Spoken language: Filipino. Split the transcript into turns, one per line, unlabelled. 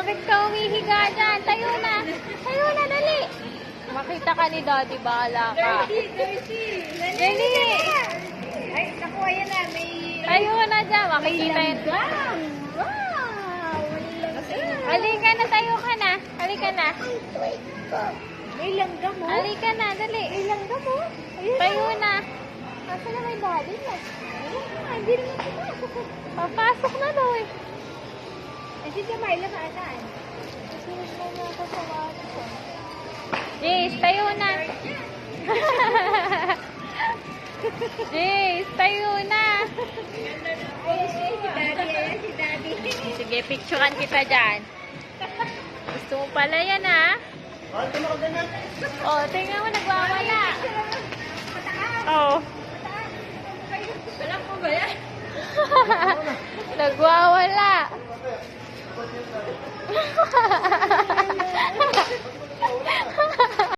Bakit ka umihiga dyan? Tayo na. Tayo na, dali. Makita ka ni Daddy, bahala ka. Dali.
Ay, naku, ayan na. May...
Tayo na dyan. Makikita yun.
Wow!
Halika na, tayo ka na. Halika na.
May langgam mo.
Halika na, dali.
May langgam mo. Ayun.
Tayo na.
Asa na may Daddy? Ayun na, hindi rin ako pumasok.
Papasok na daw eh.
Ay, si Jamila maataan.
Susunod na niya ako sa Watson. Jace, tayo na. Jace, tayo na.
Ayun si Daddy. Ayan si Daddy.
Sige, picturean kita dyan. Gusto mo pala yan, ha? Oh, tingnan mo, nagwawala. Oh.
Alam mo ba yan?
Nagwawala.